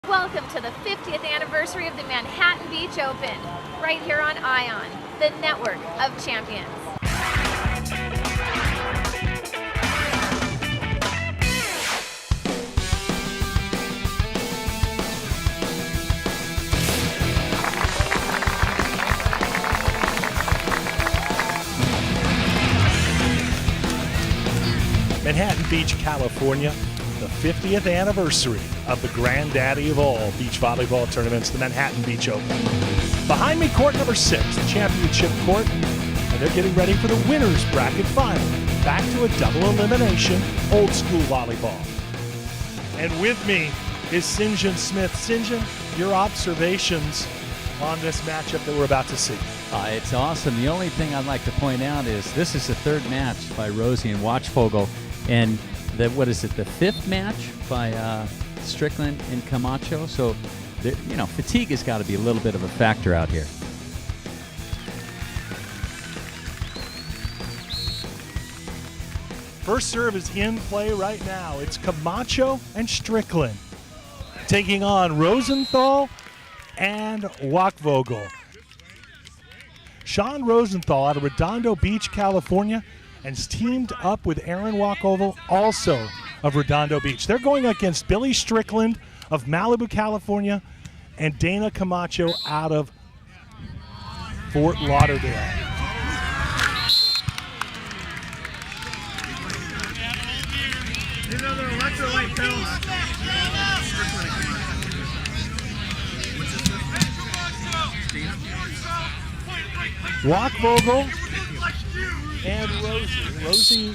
Welcome to the 50th anniversary of the Manhattan Beach Open, right here on ION, the network of champions. Manhattan Beach, California, the 50th anniversary of the granddaddy of all beach volleyball tournaments, the Manhattan Beach Open. Behind me, court number 6, the championship court, and they're getting ready for the winner's bracket final. Back to a double elimination, old school volleyball. And with me is St. John Smith. St. John, your observations on this matchup that we're about to see. It's awesome. The only thing I'd like to point out is this is the third match by Rosie and Watchvogel, and the fifth match by Strickland and Camacho. So, fatigue has got to be a little bit of a factor out here. First serve is in play right now. It's Camacho and Strickland taking on Rosenthal and Watchvogel. Sean Rosenthal out of Redondo Beach, California, and is teamed up with Aaron Watchvogel, also of Redondo Beach. They're going against Billy Strickland of Malibu, California, and Dana Camacho out of Fort Lauderdale. Watchvogel and Rosie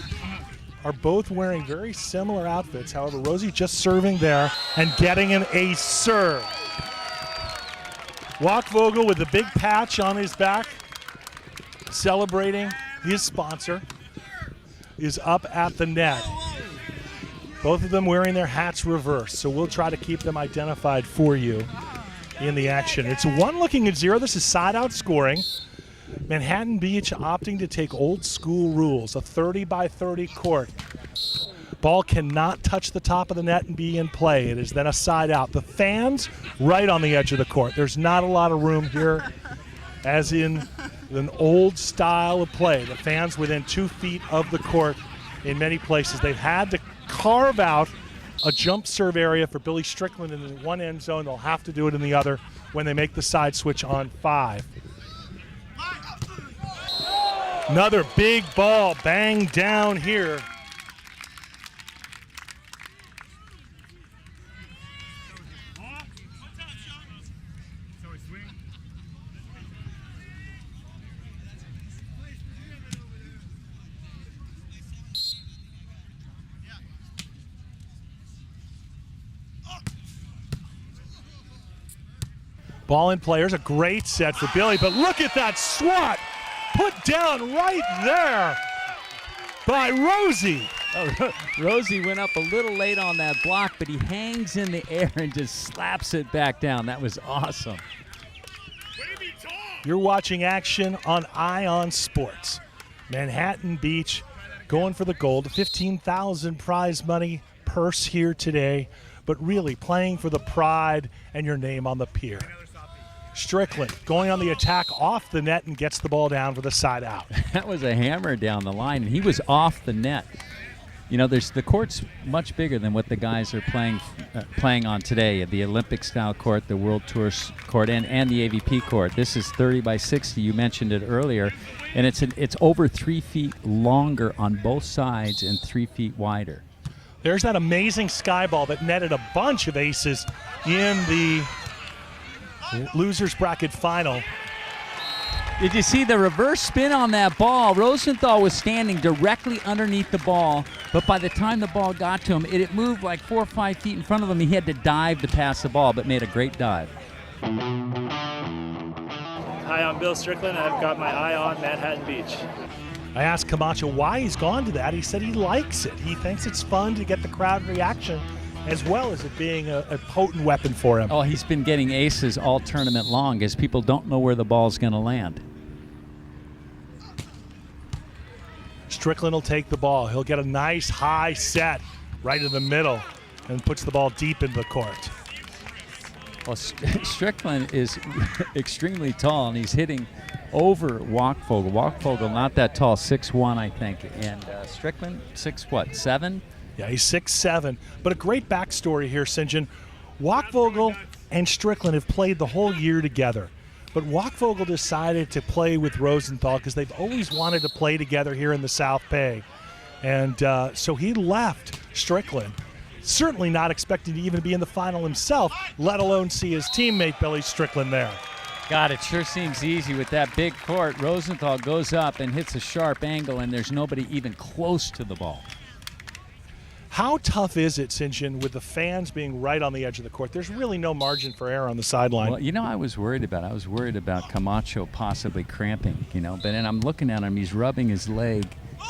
are both wearing very similar outfits. However, Rosie just serving there and getting an ace serve. Watchvogel with the big patch on his back, celebrating his sponsor, is up at the net. Both of them wearing their hats reversed, so we'll try to keep them identified for you in the action. It's 1-0. This is side-out scoring. Manhattan Beach opting to take old school rules, a 30-by-30 court. Ball cannot touch the top of the net and be in play. It is then a side out. The fans right on the edge of the court. There's not a lot of room here, as in an old style of play. The fans within 2 feet of the court in many places. They've had to carve out a jump serve area for Billy Strickland in one end zone. They'll have to do it in the other when they make the side switch on 5. Another big ball banged down here. Ball in play. There's a great set for Billy, but look at that swat put down right there by Rosie. Rosie went up a little late on that block, but he hangs in the air and just slaps it back down. That was awesome. You're watching action on ION Sports. Manhattan Beach going for the gold. $15,000 prize money purse here today, but really playing for the pride and your name on the pier. Strickland going on the attack off the net and gets the ball down for the side out. That was a hammer down the line, and he was off the net. You know, the court's much bigger than what the guys are playing on today. The Olympic-style court, the World Tour court, and the AVP court. This is 30-by-60. You mentioned it earlier, and it's over 3 feet longer on both sides and 3 feet wider. There's that amazing sky ball that netted a bunch of aces in the losers bracket final. Did you see the reverse spin on that ball? Rosenthal was standing directly underneath the ball, but by the time the ball got to him, it moved like 4 or 5 feet in front of him. He had to dive to pass the ball, but made a great dive. Hi, I'm Bill Strickland. I've got my eye on Manhattan Beach. I asked Camacho why he's gone to that. He said he likes it. He thinks it's fun to get the crowd reaction, as well as it being a potent weapon for him. Oh, he's been getting aces all tournament long as people don't know where the ball's going to land. Strickland will take the ball. He'll get a nice high set right in the middle and puts the ball deep into the court. Well, Strickland is extremely tall, and he's hitting over Wachvogel. Wachvogel not that tall, 6'1", I think, and Strickland 6'7"? Yeah, he's 6'7". But a great backstory here, St. John. Wachvogel and Strickland have played the whole year together. But Wachvogel decided to play with Rosenthal because they've always wanted to play together here in the South Bay. And so he left Strickland, certainly not expecting to even be in the final himself, let alone see his teammate Billy Strickland there. God, it sure seems easy with that big court. Rosenthal goes up and hits a sharp angle, and there's nobody even close to the ball. How tough is it, St. John, with the fans being right on the edge of the court? There's really no margin for error on the sideline. Well, you know, I was worried about Camacho possibly cramping, you know, but then I'm looking at him, he's rubbing his leg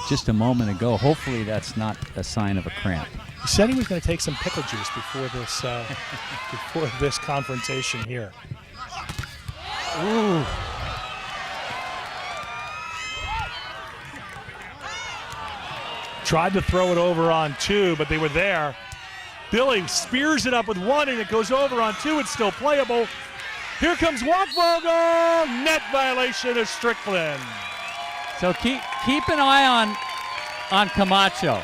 just a moment ago. Hopefully that's not a sign of a cramp. He said he was going to take some pickle juice before this confrontation here. Ooh. Tried to throw it over on 2, but they were there. Billy spears it up with 1, and it goes over on 2. It's still playable. Here comes Wachvogel. Net violation of Strickland. So keep an eye on Camacho,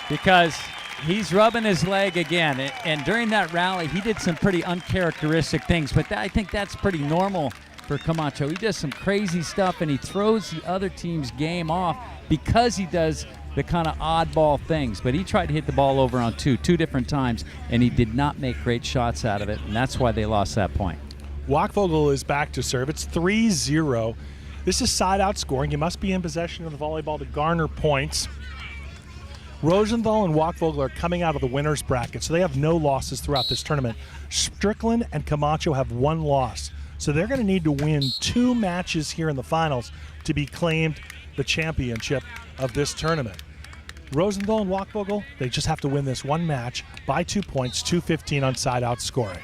because he's rubbing his leg again. And during that rally, he did some pretty uncharacteristic things, but I think that's pretty normal for Camacho. He does some crazy stuff, and he throws the other team's game off because he does the kind of oddball things. But he tried to hit the ball over on 2 different times, and he did not make great shots out of it, and that's why they lost that point. Wachvogel is back to serve. It's 3-0. This is side-out scoring. You must be in possession of the volleyball to garner points. Rosenthal and Wachvogel are coming out of the winner's bracket, so they have no losses throughout this tournament. Strickland and Camacho have 1 loss, so they're going to need to win 2 matches here in the finals to be claimed the championship of this tournament. Rosenthal and Wachvogel, they just have to win this 1 match by 2 points, 2:15 on side-out scoring.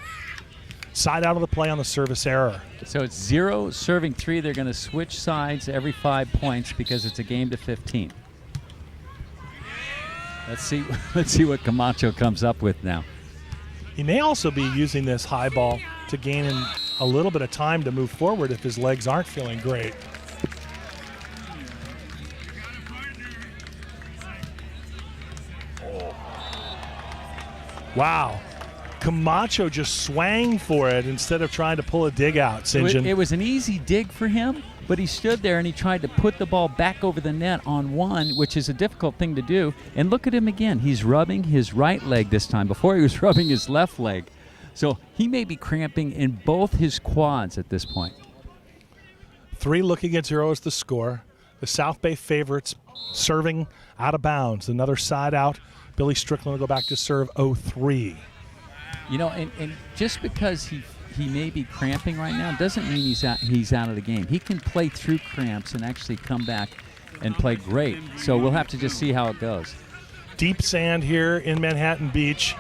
Side out of the play on the service error. So it's 0 serving 3. They're going to switch sides every 5 points because it's a game to 15. Let's see what Camacho comes up with now. He may also be using this high ball to gain a little bit of time to move forward if his legs aren't feeling great. Wow. Camacho just swang for it instead of trying to pull a dig out, St. John. It was an easy dig for him, but he stood there and he tried to put the ball back over the net on 1, which is a difficult thing to do. And look at him again. He's rubbing his right leg this time. Before he was rubbing his left leg. So he may be cramping in both his quads at this point. 3-0 is the score. The South Bay favorites serving out of bounds. Another side out. Billy Strickland will go back to serve 0-3. You know, and just because he may be cramping right now doesn't mean he's out of the game. He can play through cramps and actually come back and play great. So we'll have to just see how it goes. Deep sand here in Manhattan Beach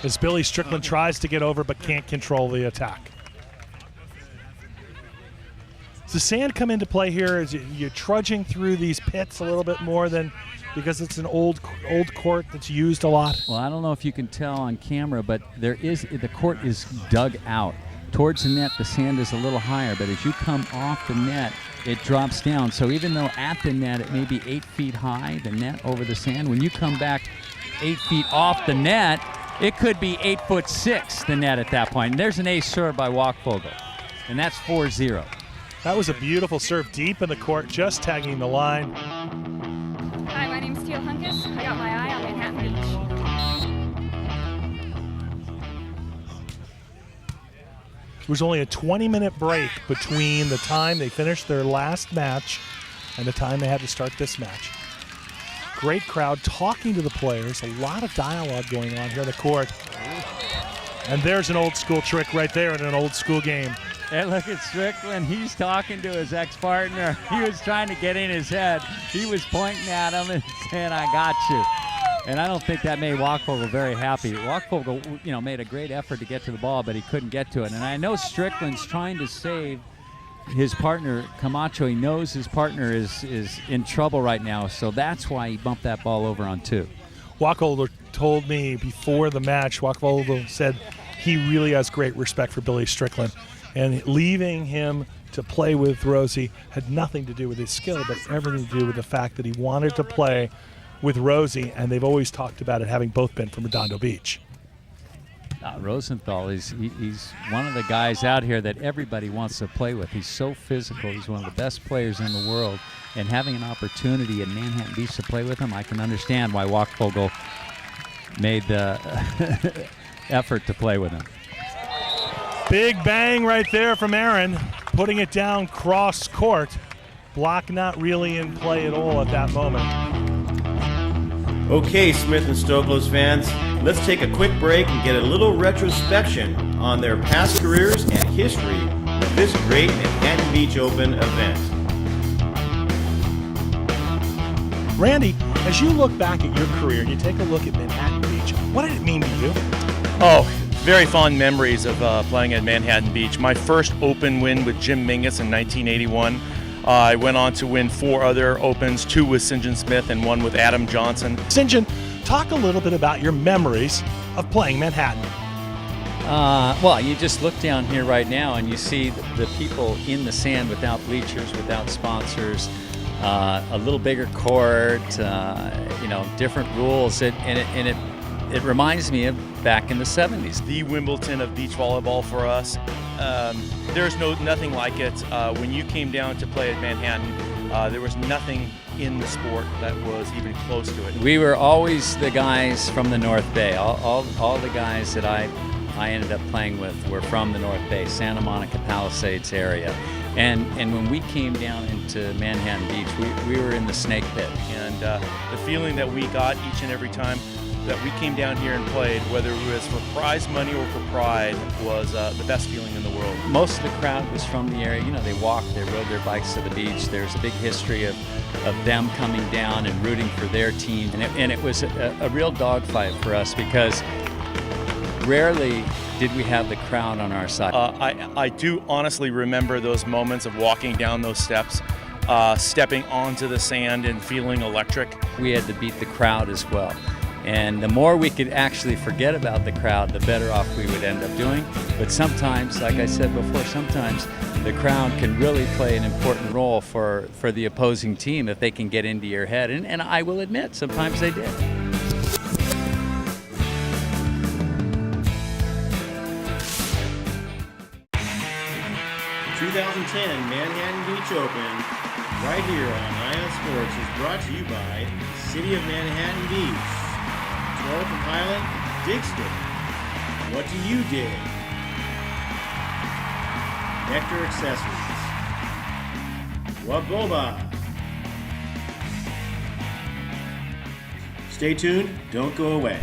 as Billy Strickland tries to get over but can't control the attack. Does the sand come into play here as you're trudging through these pits a little bit more than because it's an old court that's used a lot? Well, I don't know if you can tell on camera, but the court is dug out. Towards the net, the sand is a little higher, but as you come off the net, it drops down. So even though at the net it may be 8 feet high, the net over the sand, when you come back 8 feet off the net, it could be 8'6", the net at that point. And there's an ace serve by Wachvogel, and that's 4-0. That was a beautiful serve deep in the court, just tagging the line. Hi, my name's Teal Hunkus. I got my eye on Manhattan Beach. It was only a 20-minute break between the time they finished their last match and the time they had to start this match. Great crowd talking to the players. A lot of dialogue going on here on the court. And there's an old school trick right there in an old school game. And look at Strickland. He's talking to his ex-partner. He was trying to get in his head. He was pointing at him and saying, "I got you." And I don't think that made Wachvogel very happy. Wachvogel, made a great effort to get to the ball, but he couldn't get to it. And I know Strickland's trying to save his partner, Camacho. He knows his partner is in trouble right now, so that's why he bumped that ball over on 2. Wachvogel told me before the match, Wachvogel said he really has great respect for Billy Strickland. And leaving him to play with Rosie had nothing to do with his skill, but everything to do with the fact that he wanted to play with Rosie, and they've always talked about it having both been from Redondo Beach. Rosenthal, he's one of the guys out here that everybody wants to play with. He's so physical. He's one of the best players in the world. And having an opportunity in Manhattan Beach to play with him, I can understand why Wachvogel made the effort to play with him. Big bang right there from Aaron, putting it down cross court. Block not really in play at all at that moment. Okay, Smith and Stoklos fans, let's take a quick break and get a little retrospection on their past careers and history of this great Manhattan Beach Open event. Randy, as you look back at your career and you take a look at Manhattan Beach, what did it mean to you? Oh, very fond memories of playing at Manhattan Beach. My first Open win with Jim Mingus in 1981. I went on to win 4 other Opens, 2 with St. John Smith and 1 with Adam Johnson. St. John, talk a little bit about your memories of playing Manhattan. Well, you just look down here right now and you see the people in the sand without bleachers, without sponsors, a little bigger court, different rules. It reminds me of back in the 70s. The Wimbledon of beach volleyball for us. There's nothing like it. When you came down to play at Manhattan, there was nothing in the sport that was even close to it. We were always the guys from the North Bay. All the guys that I ended up playing with were from the North Bay, Santa Monica, Palisades area. And when we came down into Manhattan Beach, we were in the snake pit. And the feeling that we got each and every time that we came down here and played, whether it was for prize money or for pride, was the best feeling in the world. Most of the crowd was from the area. They walked, they rode their bikes to the beach. There's a big history of them coming down and rooting for their team. And it was a real dogfight for us because rarely did we have the crowd on our side. I do honestly remember those moments of walking down those steps, stepping onto the sand and feeling electric. We had to beat the crowd as well. And the more we could actually forget about the crowd, the better off we would end up doing. But sometimes, like I said before, sometimes the crowd can really play an important role for the opposing team if they can get into your head. And I will admit, sometimes they did. 2010 Manhattan Beach Open, right here on Ion Sports, is brought to you by the City of Manhattan Beach. 12th and Highland, dig stick. What do you dig? Nectar Accessories. Waboba. Stay tuned, don't go away.